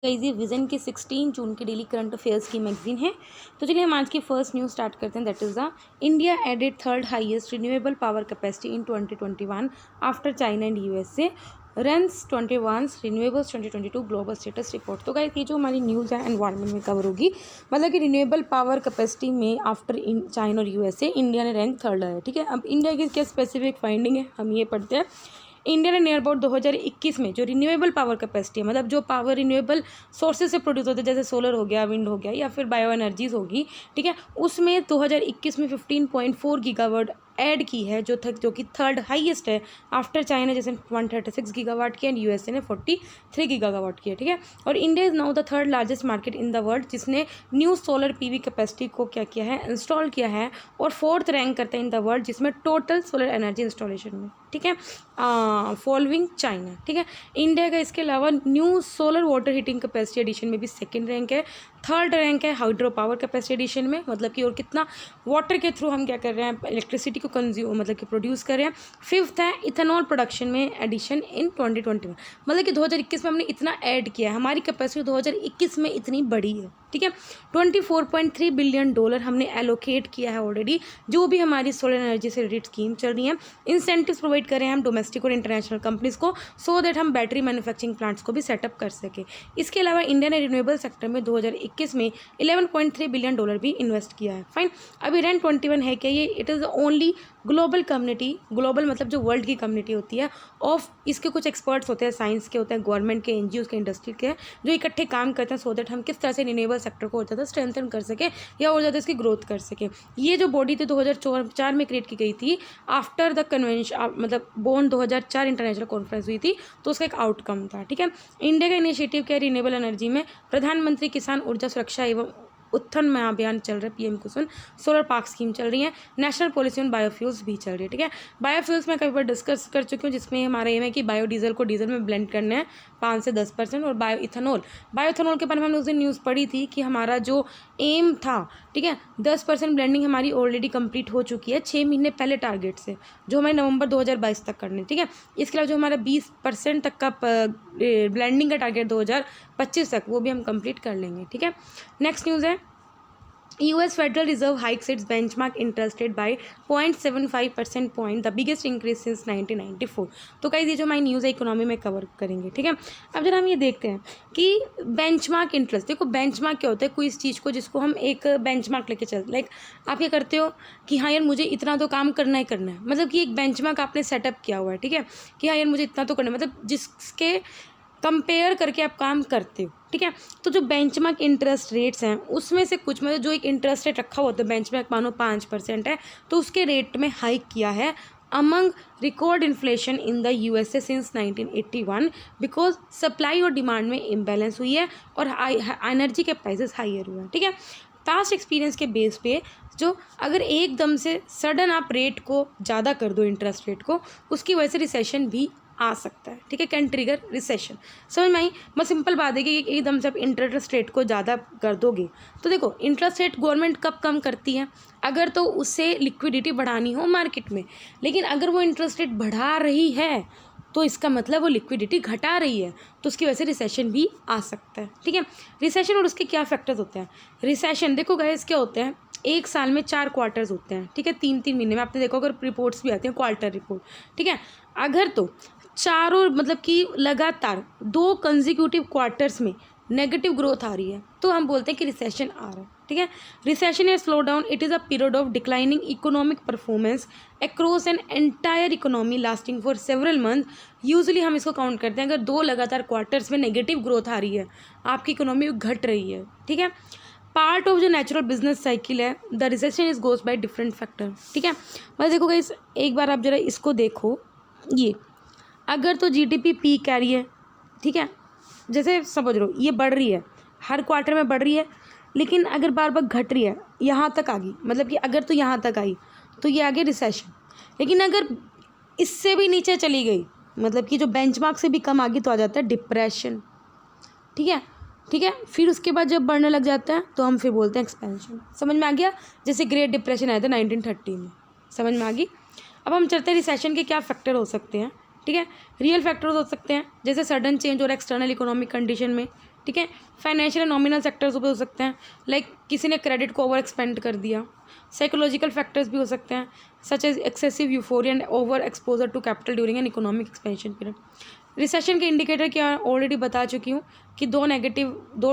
Guys ये vision की 16 जून की डेली करंट अफेयर्स की मैगजीन है। तो चलिए हम आज की फर्स्ट न्यूज़ स्टार्ट करते हैं। That is the India added third highest renewable power capacity in 2021 after China and USA REN 21 renewables 2022 global status report. तो गाइस ये जो हमारी न्यूज़ है एनवायरनमेंट में कवर होगी, मतलब कि रिन्यूएबल पावर कैपेसिटी में आफ्टर इन चाइना और यूएसए इंडिया ने रैंक थर्ड है। ठीक है, अब इंडिया की क्या स्पेसिफिक फाइंडिंग है हम ये पढ़ते हैं। इंडिया ने नियर अबाउट 2021 में जो रिन्यूएबल पावर कैपेसिटी है, मतलब जो पावर रिन्यूएबल सोर्सेज से प्रोड्यूस होते हैं, जैसे सोलर हो गया, विंड हो गया या फिर बायो एनर्जीज होगी, ठीक है, उसमें 2021 में 15.4 गीगावाट ऐड की है, जो कि थर्ड हाईएस्ट है आफ्टर चाइना जैसे 136 गीगावाट की एंड यूएसए ने 43 गीगावाट की है। ठीक है, और India is now the third largest market in the world जिसने न्यू सोलर पीवी कैपेसिटी को क्या किया है, इंस्टॉल किया है, और फोर्थ रैंक करता है इन द वर्ल्ड जिसमें टोटल सोलर एनर्जी इंस्टॉलेशन में। ठीक है, फॉलोइंग चाइना। ठीक है, इंडिया का इसके अलावा new solar water heating capacity addition में भी सेकंड रैंक है, थर्ड रैंक है हाइड्रो पावर कैपेसिटी एडिशन में, मतलब कि और कितना वाटर के थ्रू हम क्या कर रहे हैं, इलेक्ट्रिसिटी को कंज्यूम मतलब कि प्रोड्यूस कर रहे हैं। फिफ्थ है इथेनॉल प्रोडक्शन में एडिशन इन 2021, मतलब कि 2021 में हमने इतना ऐड किया है, हमारी कैपेसिटी 2021 में इतनी बड़ी है। ठीक है, $24.3 बिलियन हमने एलोकेट किया है ऑलरेडी, जो भी हमारी सोलर एनर्जी से रिलेटेड स्कीम चल रही है। इंसेंटिव्स प्रोवाइड कर रहे हैं हम डोमेस्टिक और इंटरनेशनल कंपनीज को, सो दैट हम बैटरी मैन्युफैक्चरिंग प्लांट्स को भी सेटअप कर सके। इसके अलावा इंडिया ने रिन्यूएबल सेक्टर में 2021 में $11.3 बिलियन भी इन्वेस्ट किया है। फाइन, अभी रैंक 21 है क्या ये? It is the only global community, global मतलब जो वर्ल्ड की कम्युनिटी होती है ऑफ, इसके कुछ एक्सपर्ट्स होते हैं, साइंस के होते हैं, गवर्नमेंट के, एनजीओ के, इंडस्ट्री के, जो इकट्ठे काम करते हैं सो दैट हम किस तरह से रिन्यूएबल सेक्टर को और ज़्यादा स्ट्रेंथन कर सके या और ज़्यादा इसकी ग्रोथ कर सके। ये जो बॉडी थी 2004 में क्रिएट की गई थी आफ्टर द कन्वेंशन, मतलब बोन 2004 इंटरनेशनल कॉन्फ्रेंस हुई थी, तो उसका एक आउटकम था। ठीक है, इंडिया का इनिशिएटिव क्या है रिन्यूएबल एनर्जी में? प्रधानमंत्री किसान ऊर्जा सुरक्षा एवं उत्थान महाअभियान चल रहा है, पीएम कुसुम सोलर पार्क स्कीम चल रही है, नेशनल पॉलिसी ऑन बायोफ्यूल्स भी चल रही है। ठीक है, बायोफ्यूल्स मैं कई बार डिस्कस कर चुकी हूँ, जिसमें हमारा एम है कि बायोडीजल को डीजल में ब्लेंड करना है 5 से 10%, और बायो इथेनॉल के बारे में हमने उस दिन न्यूज़ पढ़ी थी कि हमारा जो एम था, ठीक है, 10% ब्लेंडिंग हमारी ऑलरेडी कंप्लीट हो चुकी है 6 महीने पहले टारगेट से, जो हमें नवंबर 2022 तक करनी है। ठीक है, इसके अलावा जो हमारा 20% तक का ब्लेंडिंग का टारगेट 2025 तक, वो भी हम कंप्लीट कर लेंगे। ठीक है, नेक्स्ट न्यूज़ है US Federal Reserve hikes its benchmark interest rate by 0.75% point, the biggest increase since 1994। तो गाइस ये जो हमारी न्यूज़ है इकोनॉमी में कवर करेंगे। ठीक है, अब जरा हम ये देखते हैं कि बेंचमार्क इंटरेस्ट, देखो बेंचमार्क क्या होता है, कोई इस चीज़ को जिसको हम एक बेंचमार्क लेके चलते, लाइक आप क्या करते हो कि हाँ यार मुझे इतना तो काम करना ही करना है, मतलब कि एक बेंचमार्क आपने सेटअप किया हुआ है। ठीक है, कि हाँ यार मुझे इतना तो करना है, मतलब जिसके कंपेयर करके आप काम करते हो। ठीक है, तो जो बेंचमार्क इंटरेस्ट रेट्स हैं उसमें से कुछ, मतलब जो एक इंटरेस्ट रेट रखा होता है बेंचमार्क, मानो 5% है, तो उसके रेट में हाइक किया है among record inflation in the USA since 1981, because supply और डिमांड में इम्बैलेंस हुई है और एनर्जी के प्राइसेस हाइयर हुए हैं। ठीक है, पास्ट एक्सपीरियंस के बेस पे जो अगर एकदम से सडन आप रेट को ज़्यादा कर दो, इंटरेस्ट रेट को, उसकी वजह से रिसेशन भी आ सकता है। ठीक है, कैन ट्रिगर रिसेशन। समझ में आई? बस सिंपल बात है कि एकदम से आप इंटरेस्ट रेट को ज़्यादा कर दोगे, तो देखो इंटरेस्ट रेट गवर्नमेंट कब कम करती है? अगर तो उससे लिक्विडिटी बढ़ानी हो मार्केट में, लेकिन अगर वो इंटरेस्ट रेट बढ़ा रही है तो इसका मतलब वो लिक्विडिटी घटा रही है, तो उसकी वजह से रिसेशन भी आ सकता है। ठीक है, रिसेशन और उसके क्या फैक्टर्स होते हैं? रिसेशन देखो गाइस क्या होते हैं, एक साल में 4 क्वार्टर्स होते हैं। ठीक है, 3-3 महीने में आपने देखो अगर रिपोर्ट्स भी आती हैं, क्वार्टर रिपोर्ट। ठीक है, अगर तो चारों मतलब कि लगातार 2 कंजिक्यूटिव क्वार्टर्स में नेगेटिव ग्रोथ आ रही है, तो हम बोलते हैं कि रिसेशन आ रहा है। ठीक है, रिसेशन या slow down, it is a period of declining economic performance across an entire economy lasting for several month. Usually हम इसको काउंट करते हैं अगर 2 लगातार क्वार्टर्स में नेगेटिव ग्रोथ आ रही है, आपकी इकोनॉमी घट रही है। ठीक है, पार्ट ऑफ जो नेचुरल बिजनेस साइकिल है, the recession is goes by different factor. ठीक है, बस देखो गाइस एक बार आप जरा इसको देखो, ये अगर तो जीडीपी पीक कह रही है, ठीक है, जैसे समझ लो ये बढ़ रही है, हर क्वार्टर में बढ़ रही है, लेकिन अगर बार बार घट रही है, यहाँ तक आ गई, मतलब कि अगर तो यहाँ तक आई तो ये आगे रिसेशन, लेकिन अगर इससे भी नीचे चली गई, मतलब कि जो बेंचमार्क से भी कम आ गई, तो आ जाता है डिप्रेशन। ठीक है, ठीक है, फिर उसके बाद जब बढ़ने लग जाता है तो हम फिर बोलते हैं एक्सपेंशन। समझ में आ गया? जैसे ग्रेट डिप्रेशन आया था 1930 में, समझ में आ गई? अब हम चलते हैं रिसेशन के क्या फैक्टर हो सकते हैं। ठीक है, रियल फैक्टर्स हो सकते हैं जैसे सडन चेंज और एक्सटर्नल इकोनॉमिक कंडीशन में, ठीक है। फाइनेंशियल एंड नॉमिनल सेक्टर्स भी हो सकते हैं, लाइक किसी ने क्रेडिट को ओवर एक्सपेंड कर दिया। साइकोलॉजिकल फैक्टर्स भी हो सकते हैं, such as excessive euphoria and over exposure to capital during an economic expansion period. Recession के इंडिकेटर क्या ऑलरेडी बता चुकी हूँ कि दो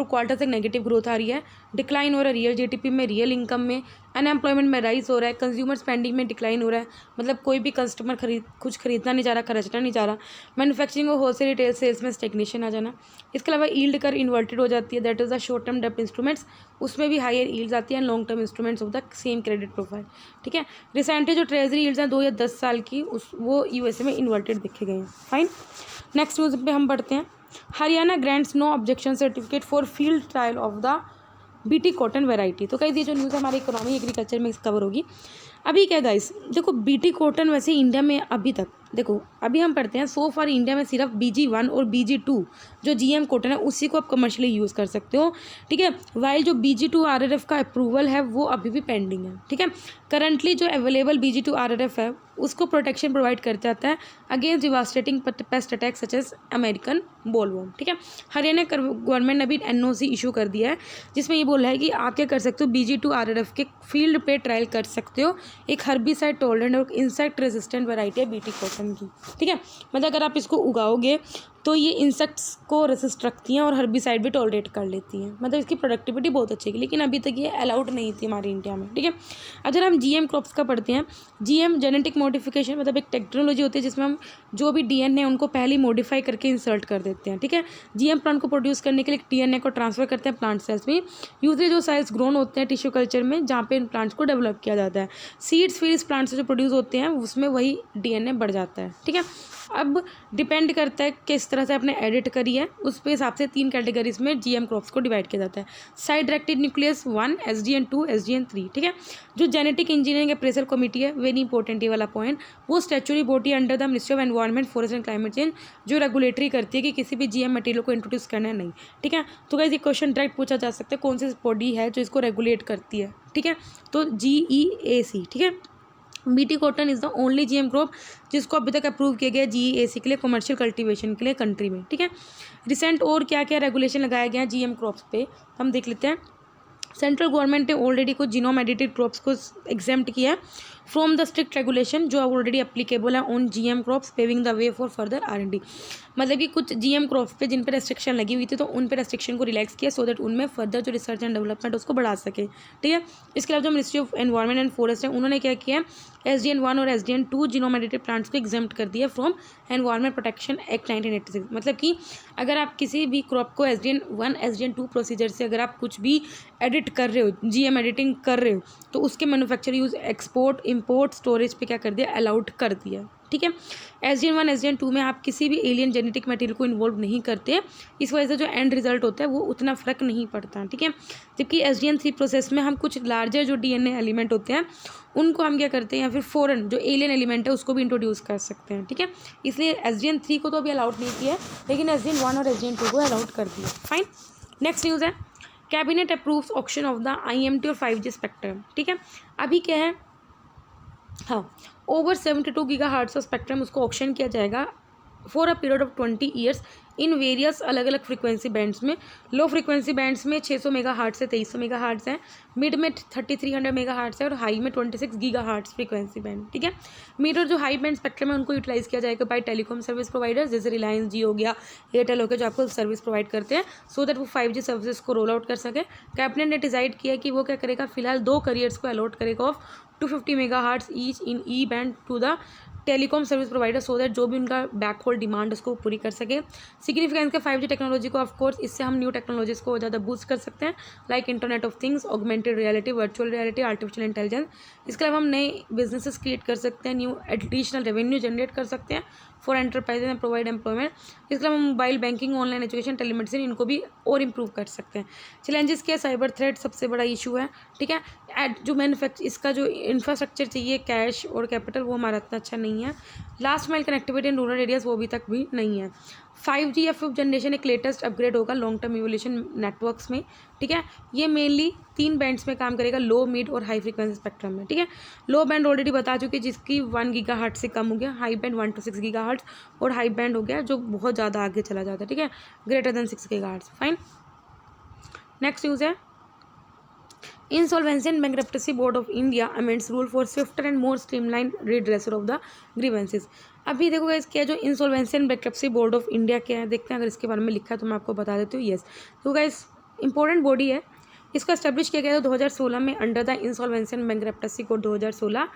क्वार्टर तक नेगेटिव ग्रोथ आ रही है, डिक्लाइन हो रहा है रियल जीडीपी में, रियल इनकम में, अनएम्प्लॉयमेंट में राइज हो रहा है, कंज्यूमर स्पेंडिंग में डिक्लाइन हो रहा है, मतलब कोई भी कस्टमर कुछ खरीदना नहीं चाह रहा, खर्चना नहीं चाह रहा। मैन्युफैक्चरिंग और होलसेल रिटेल सेल्स में स्टेग्नेशन आ जाना। इसके अलावा यील्ड कर्व इन्वर्टेड हो जाती है, that is the short term डेब्ट इंस्ट्रूमेंट्स, उसमें भी हायर यील्ड्स आती है, long term instruments of the same credit profile. ठीक है। रिसेंटली जो ट्रेजरी यील्ड्स हैं 2 या 10 साल की, वो यूएसए में इन्वर्टेड देखे गए हैं। फाइन। नेक्स्ट न्यूज़ पे हम बढ़ते हैं। Haryana grants no objection certificate for field trial of the BT cotton variety. तो कई ये जो न्यूज़ हमारे इकोनॉमी एग्रीकल्चर में कवर होगी। अभी क्या गाइस, देखो बीटी कॉटन वैसे इंडिया में अभी तक, देखो अभी हम पढ़ते हैं सो फार इंडिया में सिर्फ BG1 और BG2 जो GM कॉटन है उसी को आप कमर्शियली यूज़ कर सकते हो। ठीक है। वाइल जो BG2 RRF का अप्रूवल है वो अभी भी पेंडिंग है। ठीक है। करंटली जो अवेलेबल BG2 RRF है उसको प्रोटेक्शन प्रोवाइड करता आता है against devastating pest attack such as American bollworm. ठीक है। हरियाणा गवर्नमेंट ने अभी NOC इशू कर दिया है जिसमें ये बोला है कि आप क्या कर सकते हो, BG2 RRF के फील्ड पे ट्रायल कर सकते हो। एक हर्बिसाइड टॉलरेंट और इंसेक्ट रेजिस्टेंट वैरायटी है बीटी कॉटन की। ठीक है। मतलब अगर आप इसको उगाओगे तो ये इंसेक्ट्स को रेसिस्ट रखती हैं और हर्बिसाइड भी टॉलरेट कर लेती हैं, मतलब इसकी प्रोडक्टिविटी बहुत अच्छी है, लेकिन अभी तक ये अलाउड नहीं थी हमारे इंडिया में। ठीक है। अगर हम GM क्रॉप्स का पढ़ते हैं, GM जेनेटिक मॉडिफिकेशन मतलब एक टेक्नोलॉजी होती है जिसमें हम जो भी DNA उनको पहले मॉडिफाई करके इंसर्ट कर देते हैं। ठीक है। GM प्लांट को प्रोड्यूस करने के लिए DNA को ट्रांसफर करते हैं प्लांट सेल्स में। यूजली जो सेल्स ग्रोन होते हैं टिश्यू कल्चर में जहाँ पे इन प्लांट्स को डेवलप किया जाता है, सीड्स फिर इस प्लांट से जो प्रोड्यूस होते हैं उसमें वही DNA बढ़ जाता है। ठीक है। अब डिपेंड करता है किस तरह से आपने एडिट करी है, उस पे हिसाब से 3 कैटेगरीज में GM क्रॉप्स को डिवाइड किया जाता है। Side directed nucleus 1, SDN2, SDN3। ठीक है। जो जेनेटिक इंजीनियरिंग अप्रेजल कमेटी है, वेरी इंपॉर्टेंट ये वाला पॉइंट, वो statutory body under the ministry of environment forest and climate change जो रेगुलेटरी करती है कि किसी भी GM मटेरियल को इंट्रोड्यूस करना है नहीं। ठीक है। तो गाइस ये क्वेश्चन डायरेक्ट पूछा जा सकता है कौन सी बॉडी है जो इसको रेगुलेट करती है। ठीक है। तो GEAC। ठीक है। BT cotton is the only GM crop जिसको अभी तक अप्रूव किया गया GEAC के लिए कमर्शियल कल्टीवेशन के लिए कंट्री में। ठीक है। रिसेंट और क्या क्या रेगुलेशन लगाया गया है GM क्रॉप्स पे हम देख लेते हैं। सेंट्रल गवर्नमेंट ने ऑलरेडी कुछ जीनोम एडिटेड क्रॉप्स को एग्जेम्प्ट किया है फ्रॉम द स्ट्रिक्ट रेगुलेशन जो ऑलरेडी अप्लीकेबल है on GM crops, paving the way for further R&D। मतलब कि कुछ GM क्रॉप्स पे जिन पे रेस्ट्रिक्शन लगी हुई थी तो उन पे रेस्ट्रिक्शन को रिलैक्स किया सो दैट उनमें फर्दर जो रिसर्च एंड डेवलपमेंट उसको बढ़ा सके। ठीक है। इसके अलावा जो ministry of environment and forest है उन्होंने क्या किया है, SDN1 और SDN2 जीनोम एडिटेड प्लांट्स को एग्जेम्प्ट कर दिया फ्रॉम एनवायरनमेंट प्रोटेक्शन एक्ट 1986। मतलब कि अगर आप किसी भी क्रॉप को SDN1 SDN2 प्रोसीजर से अगर आप कुछ भी एडिट कर रहे हो, GM एडिटिंग कर रहे हो, तो उसके manufacture, use, export, import, storage पे क्या कर दिया, अलाउड कर दिया। ठीक है। SDN1 SDN2 में आप किसी भी एलियन जेनेटिक मटेरियल को इन्वॉल्व नहीं करते, इस वजह से जो एंड रिजल्ट होता है वो उतना फ़र्क नहीं पड़ता। ठीक है। जबकि SDN3 प्रोसेस में हम कुछ लार्जर जो DNA एलिमेंट होते हैं उनको हम क्या करते हैं, या फिर फॉरेन जो एलियन एलिमेंट है उसको भी इंट्रोड्यूस कर सकते हैं। ठीक है। इसलिए SDN3 को तो अभी अलाउड नहीं किया है, लेकिन SDN1 और SDN2 को अलाउड कर दिया। फाइन। नेक्स्ट न्यूज़ है, cabinet approves auction of the IMT और 5G स्पेक्ट्रम। ठीक है। अभी क्या है, हाँ, ओवर 72 GHz ऑफ स्पेक्ट्रम उसको ऑक्शन किया जाएगा for a period of 20 years in various अलग अलग फ्रीक्वेंसी बैंड्स में। लो फ्रीक्वेंसी बैंड्स में 600 मेगाहर्ट्ज़ से 2300 मेगाहर्ट्ज़ है, मिड में 3300 मेगाहर्ट्ज़ है और हाई में 26 GHz फ्रीक्वेंसी बैंड। ठीक है। मीटर जो हाई बैंड स्पेक्ट्रम है उनको यूटिलाइज़ किया जाएगा बाय टेलीकॉम सर्विस प्रोवाइडर्स जैसे रिलायंस, जियो हो गया, एयरटेल हो गया, जो आपको सर्विस प्रोवाइड करते हैं सो दैट वो 5G सर्विसेज को रोल आउट कर सके। कैबिनेट ने डिसाइड किया कि वो क्या करेगा, फिलहाल 2 करियर्स को अलॉट करेगा of 250 megahertz each in E band to the telecom service provider so that जो भी उनका बैकहोल डिमांड उसको पूरी कर सके। सिग्निफिकेंस का 5G टेक्नोलॉजी को, ऑफ कोर्स इससे हम न्यू टेक्नोलॉजीज को ज़्यादा बूस्ट कर सकते हैं, like internet of things, augmented reality, virtual reality, artificial intelligence. इसके अलावा हम नए बिजनेसेस क्रिएट कर सकते हैं, न्यू एडिशनल रेवेन्यू जनरेट कर सकते हैं for enterprises and provide employment. इसके अलावा mobile banking, online education, telemedicine, इनको भी और इम्प्रूव कर सकते हैं। चैलेंजेस क्या, साइबर थ्रेट सबसे बड़ा इशू है। ठीक है। जो मैन्युफैक्चर, इसका जो इंफ्रास्ट्रक्चर चाहिए, कैश और कैपिटल, वो हमारा इतना अच्छा नहीं है। नहीं है। Last mile connectivity in rural areas वो अभी तक भी नहीं है। 5G या 5th जनरेशन एक लेटेस्ट अपग्रेड होगा लॉन्ग टर्म इवोल्यूशन नेटवर्क्स में, ठीक है। ये मेनली 3 बैंड्स में काम करेगा, लो, मिड और हाई फ्रीक्वेंसी स्पेक्ट्रम में, ठीक है। लो बैंड ऑलरेडी बता चुके जिसकी 1 गीगाहर्ट्ज से कम हो गया, हाई बैंड 1 to 6 गीगाहर्ट्ज और हाई बैंड हो गया जो बहुत ज़्यादा आगे चला जाता है, ठीक है, greater than 6 gigahertz. Fine. Next news है Insolvency and Bankruptcy Board of India amends rule for swifter and more streamlined redressal of the grievances। अभी देखो गाइस क्या है जो insolvency and bankruptcy board of India क्या है, देखते हैं। अगर इसके बारे में लिखा है तो मैं आपको बता देती हूँ। येस, तो गाइस इंपॉर्टेंट बॉडी है, इसको एस्टेब्लिश किया गया था 2016 में under the insolvency and bankruptcy code 2016।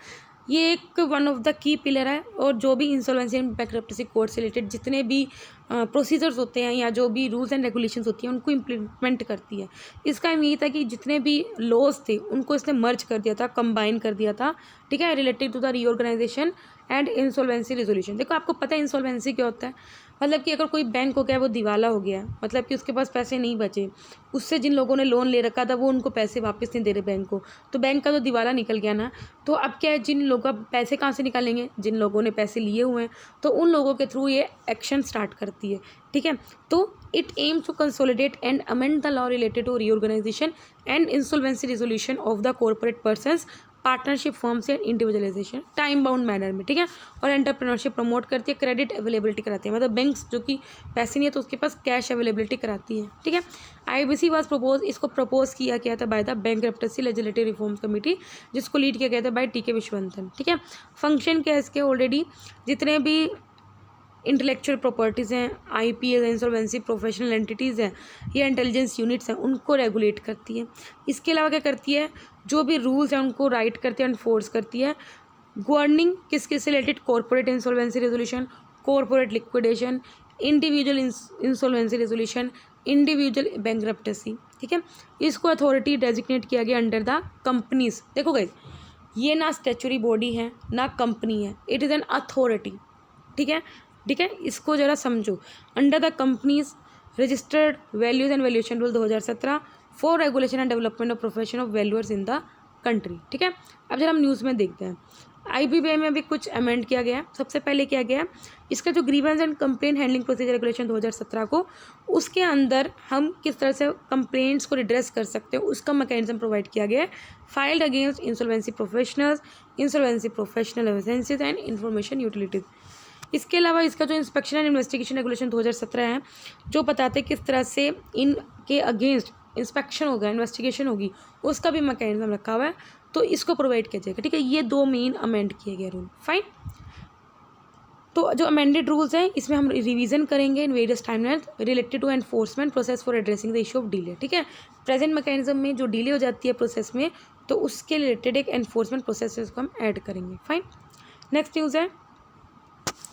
ये एक one of the key pillar है और जो भी इंसॉल्वेंसी एंड बैंक्रप्टसी कोड से रिलेटेड जितने भी प्रोसीजर्स होते हैं या जो भी रूल्स एंड रेगुलेशंस होती हैं उनको इम्प्लीमेंट करती है। इसका एम ये था कि जितने भी लॉज थे उनको इसने मर्ज कर दिया था, कंबाइन कर दिया था, ठीक है, related to the reorganisation and insolvency resolution. देखो आपको पता है इंसॉल्वेंसी क्या होता है, मतलब कि अगर कोई बैंक हो गया वो दिवाला हो गया, मतलब कि उसके पास पैसे नहीं बचे, उससे जिन लोगों ने लोन ले रखा था वो उनको पैसे वापस नहीं दे रहे बैंक को, तो बैंक का तो दिवाला निकल गया ना। तो अब क्या है, जिन लोगों का पैसे कहाँ से निकालेंगे, जिन लोगों ने पैसे लिए हुए हैं, तो उन लोगों के थ्रू ये एक्शन स्टार्ट करती है, ठीक है। तो it aims to consolidate and amend the law related to reorganisation and insolvency resolution of the corporate persons, partnership firms and individualisation time bound manner में, ठीक है। और एंटरप्रेन्योरशिप प्रमोट करती है, क्रेडिट अवेलेबिलिटी कराती है, मतलब बैंक्स जो कि पैसे नहीं है तो उसके पास कैश अवेलेबिलिटी कराती है, ठीक है। IBC वाज प्रपोज, इसको प्रपोज किया गया था by the bankruptcy legislative reforms committee, जिसको लीड किया गया था बाय TK विश्वनाथन, ठीक है। फंक्शन क्या है इसके, ऑलरेडी जितने भी इंटेलेक्चुअल प्रॉपर्टीज़ हैं, IPS, इंसॉल्वेंसी प्रोफेशनल एंटिटीज़ हैं या इंटेलिजेंस यूनिट्स हैं, उनको रेगुलेट करती है। इसके अलावा क्या करती है, जो भी रूल्स हैं उनको राइट करती है, एनफोर्स करती है। गवर्निंग किस किस से related, corporate insolvency resolution, corporate liquidation, individual insolvency resolution, individual bankruptcy, ठीक है। इसको अथॉरिटी डेजिग्नेट किया गया अंडर द कंपनीज। देखो गाइस, ये ना स्टैच्यूटरी बॉडी है ना कंपनी है, इट इज़ एन अथॉरिटी, ठीक है, ठीक है। इसको ज़रा समझो, under the companies registered values and valuation rule 2017 for regulation and development of profession of valuers in the country, ठीक है। अब जरा हम न्यूज़ में देखते हैं, IBBI में भी कुछ अमेंड किया गया है। सबसे पहले किया गया इसका जो grievance and complaint handling procedure regulation 2017 को, उसके अंदर हम किस तरह से कंप्लेंट्स को रिड्रेस कर सकते हैं उसका मैकेनिज्म प्रोवाइड किया गया है। Filed against insolvency professionals, insolvency professional agencies and information utilities. इसके अलावा इसका जो इंस्पेक्शन एंड इन्वेस्टिगेशन रेगुलेशन 2017 है, जो बताते हैं किस तरह से इनके अगेंस्ट इंस्पेक्शन होगा, इन्वेस्टिगेशन होगी, उसका भी मैकेनिज्म रखा हुआ है, तो इसको प्रोवाइड किया जाएगा, ठीक है। ये 2 मेन अमेंड किए गए रूल। फाइन। तो जो अमेंडेड रूल्स हैं इसमें हम रिवीजन करेंगे in various timeline related to enforcement process for addressing the issue of delay, ठीक है। प्रेजेंट मैकेनिज्म में जो डिले हो जाती है प्रोसेस में, तो उसके रिलेटेड एक एनफोर्समेंट प्रोसेस को हम ऐड करेंगे। फाइन। नेक्स्ट न्यूज़ है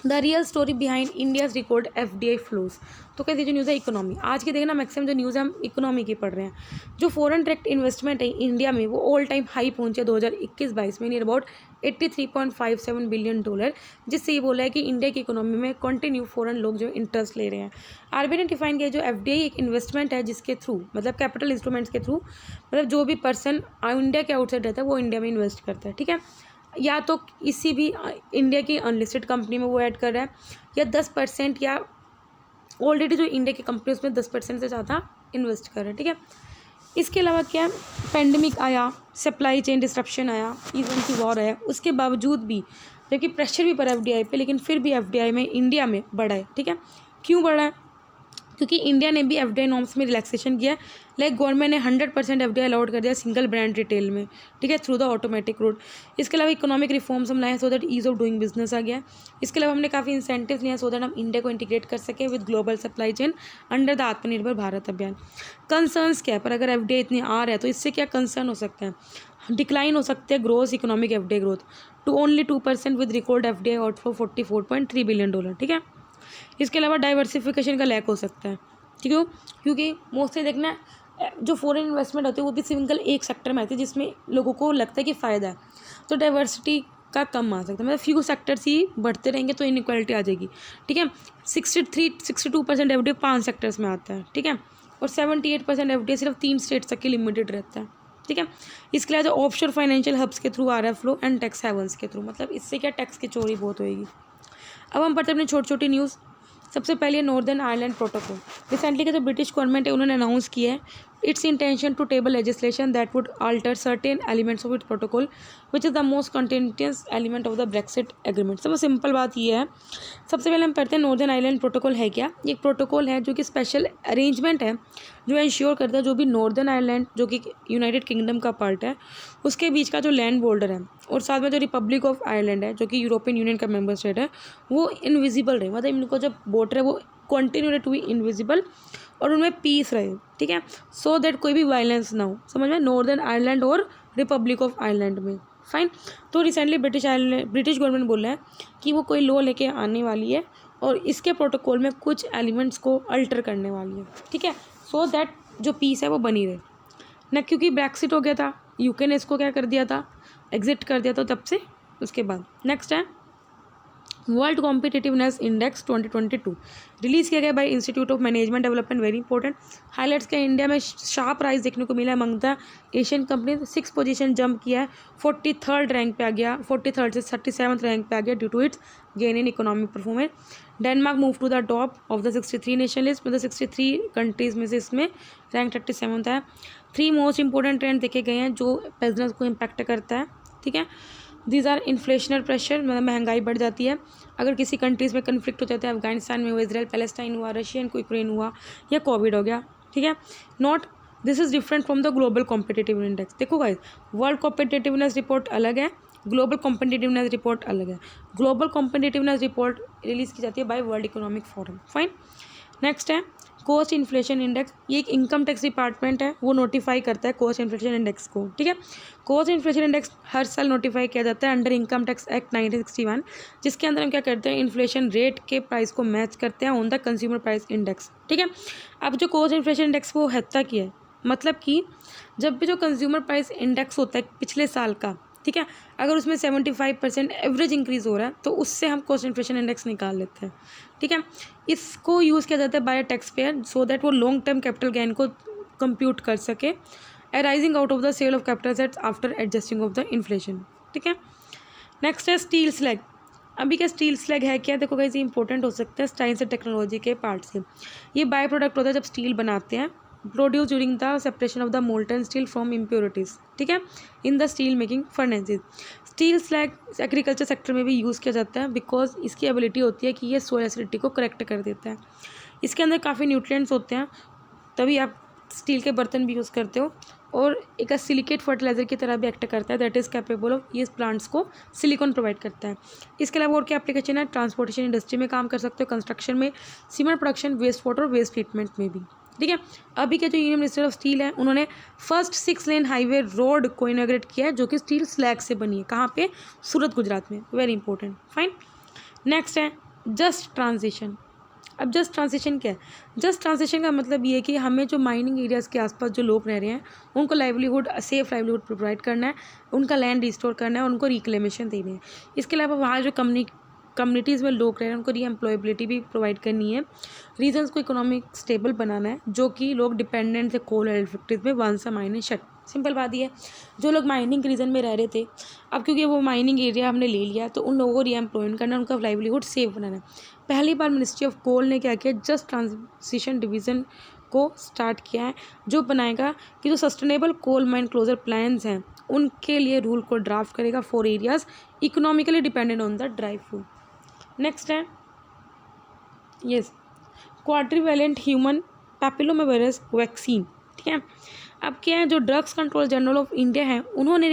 the real story behind India's record FDI flows. तो कहते जो न्यूज़ है इकोनॉमी, आज की देखना मैक्सिमम जो न्यूज़ है हम इकोनॉमी की पढ़ रहे हैं। जो फॉरेन डायरेक्ट इन्वेस्टमेंट है इंडिया में वो ऑल टाइम हाई पहुंचे 2021-22 में, नियर अबाउट $83.57 बिलियन, जिससे ये बोला है कि इंडिया की इकोनॉमी में कंटिन्यू फॉरेन लोग जो इंटरेस्ट ले रहे हैं। RBI ने डिफाइन किया जो FDI एक इन्वेस्टमेंट है जिसके थ्रू, मतलब कैपिटल इंस्ट्रूमेंट्स के थ्रू, मतलब जो भी पर्सन इंडिया के आउटसाइड रहता है वो इंडिया में इन्वेस्ट करता है, ठीक है। या तो किसी भी इंडिया की अनलिस्टेड कंपनी में वो ऐड कर रहा है, या 10% या ऑलरेडी जो इंडिया की कंपनी उसमें 10% से ज़्यादा इन्वेस्ट कर रहा है, ठीक है। इसके अलावा क्या है, पेंडेमिक आया, सप्लाई चेन डिस्ट्रप्शन आया, इवन की वॉर आया, उसके बावजूद भी जबकि प्रेशर भी पड़ा FDI पे, लेकिन फिर भी FDI में इंडिया में बढ़ा है, ठीक है। क्यों बढ़ा है, क्योंकि इंडिया ने भी FDI नॉर्म्स में रिलैक्सेशन किया है। लाइक गवर्नमेंट ने 100% FDI अलाउड कर दिया सिंगल ब्रांड रिटेल में, ठीक है, थ्रू द ऑटोमेटिक रूट। इसके अलावा इकोनॉमिक रिफॉर्म्स हम लाए so that ease of doing business आ गया। इसके अलावा हमने काफ़ी इंसेंटिव्स लिए सो दैट हम इंडिया को इंटीग्रेट कर सके with global supply chain under the Atmanirbhar Bharat अभियान। कंसर्न्स क्या है, पर अगर FDI इतनी आ रहा है तो इससे क्या कंसर्न हो सकते हैं, डिक्लाइन हो सकते हैं growth economic FDI growth to only 2% with record FDI outflow $44.3 billion, ठीक है। इसके अलावा डाइवर्सिफिकेशन का लैक हो सकता है, क्यों, क्योंकि मोस्टली देखना जो फॉरेन इन्वेस्टमेंट होती है वो भी सिंगल एक सेक्टर में आती है जिसमें लोगों को लगता है कि फ़ायदा है, तो डाइवर्सिटी का कम आ सकता है, मतलब फ्यू सेक्टर्स ही बढ़ते रहेंगे तो इनइक्वालिटी आ जाएगी, ठीक है। 62% FDI 5 सेक्टर्स में आता है, ठीक है, और 78% FDI सिर्फ 3 स्टेट्स तक की लिमिटेड रहता है, ठीक है। इसके अलावा ऑफशोर फाइनेंशियल हब्स के थ्रू आ रहा है फ्लो एंड टैक्स हेवंस के थ्रू, मतलब इससे क्या टैक्स की चोरी बहुत होएगी। अब हम पढ़ते हैं अपनी छोटी छोटी न्यूज़। सबसे पहले नॉर्दर्न आयरलैंड प्रोटोकॉल। रिसेंटली का जो ब्रिटिश गवर्नमेंट है उन्होंने अनाउंस किया है its intention to table legislation that would alter certain elements of it protocol which is the most contentious element of the Brexit agreement. सबसे simple बात ये है, सबसे पहले हम पढ़ते हैं नॉर्दर्न आयरलैंड प्रोटोकॉल है क्या। ये एक प्रोटोकॉल है जो कि स्पेशल अरेंजमेंट है जो इंश्योर करता है जो भी नॉर्दर्न आयरलैंड जो कि यूनाइटेड किंगडम का पार्ट है उसके बीच का जो लैंड बॉर्डर है और साथ में जो रिपब्लिक ऑफ आयरलैंड है जो कि यूरोपियन यूनियन का मेंबर स्टेट है वो इनविजिबल रहे, मतलब इनको जो बॉर्डर है वो कंटिन्यू टू बी इनविजिबल और उनमें पीस रहे, ठीक है, सो दैट कोई भी वायलेंस ना हो, समझ में, नॉर्दर्न आयरलैंड और रिपब्लिक ऑफ आयरलैंड में। फाइन। तो रिसेंटली ब्रिटिश गवर्नमेंट बोला है कि वो कोई लॉ लेके आने वाली है और इसके प्रोटोकॉल में कुछ एलिमेंट्स को अल्टर करने वाली है, ठीक है, सो दैट जो पीस है वो बनी रहे ना, क्योंकि ब्रेक्सिट हो गया था, यूके ने इसको क्या कर दिया था, एग्जिट कर दिया था तब से। उसके बाद नेक्स्ट है वर्ल्ड कॉम्पिटिटिवनेस इंडेक्स 2022 रिलीज़ किया गया bye institute of management development, very important. Highlights का इंडिया में शार्प राइज देखने को मिला है among the Asian company, 6 position jump किया है, 43rd रैंक पे आ गया, 43rd से 37th रैंक पे आ गया due to its gain in economic performance. Denmark move to the top of the 63 nation list, मतलब 63 कंट्रीज़ में से इसमें रैंक 37th है। 3 मोस्ट इंपॉर्टेंट ट्रेंड देखे गए हैं जो बिजनेस को इम्पैक्ट करता है, ठीक है। दीज आर इन्फ्लेशनल प्रेशर, मतलब महंगाई बढ़ जाती है अगर किसी कंट्रीज़ में कन्फ्लिक्ट हो जाता है, अफगानिस्तान में हुआ, इसराइल पैलेस्टाइन हुआ, रशियन को यूक्रेन हुआ या कोविड हो गया, ठीक है। Not this is different from the global competitive index. देखो गाइस, वर्ल्ड कॉम्पिटिटिवनेस रिपोर्ट अलग है, ग्लोबल कॉम्पिटिटिवनेस रिपोर्ट अलग है। ग्लोबल कॉम्पिटिटिवनेस रिपोर्ट रिलीज़ की जाती है by World Economic Forum. Fine. Next है कॉस्ट इन्फ्लेशन इंडेक्स, ये एक इनकम टैक्स डिपार्टमेंट है, वो नोटिफाई करता है कॉस्ट इन्फ्लेशन इंडेक्स को, ठीक है। कॉस्ट इन्फ्लेशन इंडेक्स हर साल नोटिफाई किया जाता है अंडर इनकम टैक्स एक्ट 1961, जिसके अंदर हम क्या करते हैं, इन्फ्लेशन रेट के प्राइस को मैच करते हैं on the consumer price index, ठीक है। अब जो कॉस्ट इन्फ्लेशन इंडेक्स वो हत्या की है, मतलब कि जब भी जो कंज्यूमर प्राइस इंडेक्स होता है पिछले साल का, ठीक है, अगर उसमें 75% एवरेज इंक्रीज़ हो रहा है तो उससे हम कॉस्ट इन्फ्लेशन इंडेक्स निकाल लेते हैं, ठीक है। इसको यूज़ किया जाता है by tax payer so that वो लॉन्ग टर्म कैपिटल गेन को कंप्यूट कर सके, arising out of the sale of capital assets after adjusting of the inflation, ठीक है। नेक्स्ट है स्टील स्लैग। अभी क्या स्टील स्लैग है क्या, देखो गाइस ये इंपॉर्टेंट हो सकता है साइंस एंड टेक्नोलॉजी के पार्ट से। ये बाय प्रोडक्ट होता है जब स्टील बनाते हैं, produce during the separation of the molten steel from impurities, ठीक है, in the steel making furnaces. Steel slag agriculture sector में भी यूज़ किया जाता है बिकॉज इसकी एबिलिटी होती है कि ये सोइल एसिडिटी को करेक्ट कर देता है। इसके अंदर काफ़ी न्यूट्रिएंट्स होते हैं, तभी आप स्टील के बर्तन भी यूज़ करते हो, और एक सिलिकेट फर्टिलाइजर की तरह भी एक्ट करता है, दैट इज़ कैपेबल ऑफ, ये प्लांट्स को सिलिकॉन प्रोवाइड करता है। इसके अलावा और क्या एप्लीकेशन है, ट्रांसपोर्टेशन इंडस्ट्री में काम कर सकते हो, कंस्ट्रक्शन में, सीमेंट प्रोडक्शन, वेस्ट वाटर और वेस्ट ट्रीटमेंट में भी, ठीक है। अभी के जो यूनियन मिनिस्टर ऑफ स्टील है उन्होंने फर्स्ट 6 लेन हाईवे रोड को इनॉग्रेट किया है जो कि स्टील स्लैग से बनी है, कहाँ पे, सूरत गुजरात में, वेरी इंपॉर्टेंट। फाइन। नेक्स्ट है जस्ट ट्रांजिशन। अब जस्ट ट्रांजिशन क्या है, जस्ट ट्रांजिशन का मतलब ये है कि हमें जो माइनिंग एरियाज़ के आसपास जो लोग रह रहे हैं उनको लाइवलीहुड, सेफ लाइवलीहुड प्रोवाइड करना है, उनका लैंड रिस्टोर करना है, उनको रिक्लेमेशन देनी है। इसके अलावा वहाँ जो कम्युनिटीज़ में लोग रह रहे हैं उनको रीएम्प्लॉयबिलिटी भी प्रोवाइड करनी है, रीजन्स को इकोनॉमिक स्टेबल बनाना है, जो कि लोग डिपेंडेंट थे कोल ऑयल फैक्ट्रीज में, once a mining shut. Simple बात ये है, जो लोग माइनिंग रीजन में रह रहे थे, अब क्योंकि वो माइनिंग एरिया हमने ले लिया तो उन लोगों को रीएम्प्लॉयमेंट करना, उनका लाइवलीहुड सेव बनाना है। पहली बार मिनिस्ट्री ऑफ कोल ने क्या किया, जस्ट ट्रांजिशन डिवीज़न को स्टार्ट किया है, जो बनाएगा कि जो sustainable coal mine closure plans हैं उनके लिए रूल को ड्राफ्ट करेगा for areas economically dependent on the dry food. Next है yes quadrivalent human papillomavirus vaccine, ठीक है। अब क्या है, जो drugs control general of India है उन्होंने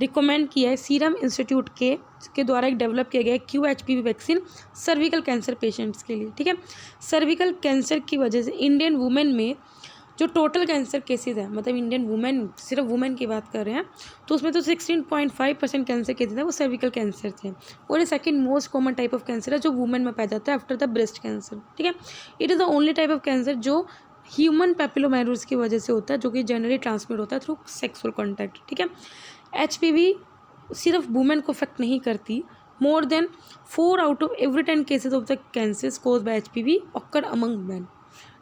रिकमेंड किया है सीरम इंस्टीट्यूट के द्वारा एक डेवलप किया गया QHPV vaccine cervical cancer patients के लिए, ठीक है। सर्विकल कैंसर की वजह से इंडियन वुमेन में जो टोटल कैंसर केसेस है, मतलब इंडियन वुमेन, सिर्फ वुमेन की बात कर रहे हैं तो उसमें तो 16.5% कैंसर केसेस है वो सर्विकल कैंसर थे, और ये second most common type of cancer है जो वुमेन में पाया जाता है आफ्टर द ब्रेस्ट कैंसर, ठीक है। It is the only type of cancer जो ह्यूमन पैपिलोमावायरस की वजह से होता है, जो कि जनरली ट्रांसमिट होता है थ्रू सेक्सुअल कॉन्टैक्ट, ठीक है। HPV सिर्फ वुमेन को अफेक्ट नहीं करती, more than 4 out of every 10 cases of the cancers caused by HPV occur among men,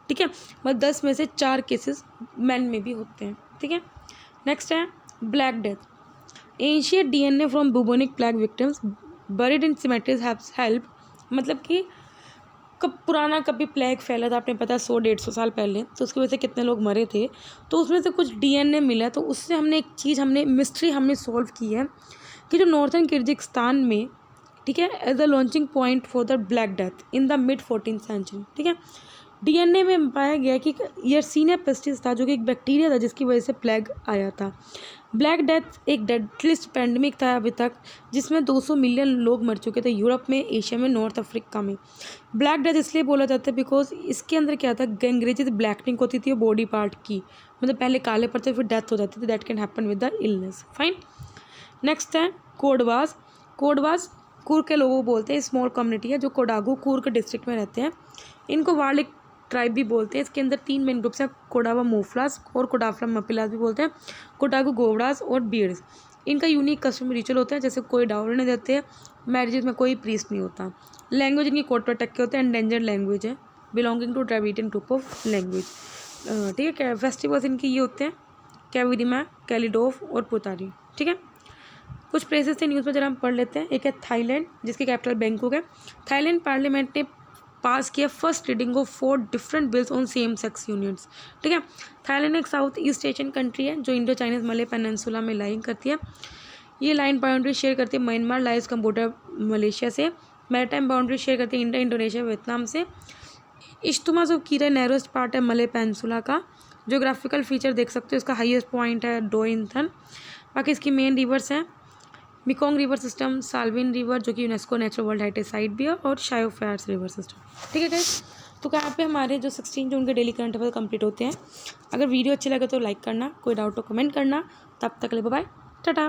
ठीक है, मतलब 10 में से 4 केसेस मैन में भी होते हैं, ठीक है। नेक्स्ट है black death. Ancient DNA from bubonic plague victims buried in symmetries haves help. मतलब कि कब पुराना कभी प्लेग फैला था, आपने पता 100-150 साल पहले, तो उसकी वजह से कितने लोग मरे थे, तो उसमें से कुछ DNA मिला, तो उससे हमने एक चीज़ मिस्ट्री हमने सॉल्व की है कि जो नॉर्थर्न किर्गिस्तान में, ठीक है, as a launching point for the Black Death in the mid 14th century. ठीक है, DNA में पाया गया कि यर्सीनिया पेस्टिस था, जो कि एक बैक्टीरिया था जिसकी वजह से प्लेग आया था. ब्लैक डेथ एक डेडलिस्ट पैंडमिक था अभी तक, जिसमें 200 मिलियन लोग मर चुके थे यूरोप में, एशिया में, नॉर्थ अफ्रीका में. ब्लैक डेथ इसलिए बोला जाता है बिकॉज इसके अंदर क्या था, गैंग्रेजिस ब्लैकनिंग होती थी बॉडी पार्ट की, मतलब पहले काले पड़ते फिर डेथ हो जाती थी. That can happen with the illness. Fine. Next है कोडवास. कोडवास कुर्क के लोगों को बोलते हैं, स्मॉल कम्युनिटी है जो कोडागू कुर्क डिस्ट्रिक्ट में रहते हैं. इनको वार्लिक ट्राइब भी बोलते हैं. इसके अंदर 3 मेन ग्रुप्स हैं, कोडावा मोफलास और कोडाफ्रा मपिलास भी बोलते हैं, कोडागू गोवड़ास और बीड्स. इनका यूनिक कस्टम रिचुअल होता है, जैसे कोई डाउरी नहीं देते हैं, मैरिजेज में कोई प्रीस्ट नहीं होता. लैंग्वेज इनकी कोटपटक के होते हैं, एंडेंजर्ड लैंग्वेज है, belonging to Dravidian group of language. ठीक है, फेस्टिवल्स इनके ये होते हैं कैविडिमा, कैलिडोफ और पुतारी. ठीक है, कुछ प्लेसेस थे न्यूज़ में जरा हम पढ़ लेते हैं. एक है थाईलैंड, जिसकी कैपिटल बैंकॉक है. थाईलैंड पार्लियामेंट ने पास किया first reading of 4 different bills on same sex unions. ठीक है, थाईलैंड एक साउथ ईस्ट एशियन कंट्री है जो इंडो चाइनीज मले पेनिनसुला में लाइन करती है. ये लाइन बाउंड्री शेयर करती है म्यांमार, लाओस, कंबोडिया, मलेशिया से. मैरीटाइम बाउंड्री शेयर करती है इंडिया, इंडोनेशिया, वियतनाम से. इश्तुमा ऑफ कीरा नैरोस्ट पार्ट है मले पेनिनसुला का. जोग्राफिकल फीचर देख सकते हो, इसका हाईएस्ट पॉइंट है डोइनथन. बाकी इसकी मेन रिवर्स हैं Mekong river system, Salvin river जो कि UNESCO natural world heritage site भी है, और शायो फैर्स रिवर सिस्टम. ठीक है गाइस, तो यहाँ पे हमारे जो 16 जून के डेली करंट अफेयर कंप्लीट होते हैं. अगर वीडियो अच्छी लगे तो लाइक करना, कोई डाउट तो कमेंट करना. तब तक ले बाय बाय, टाटा.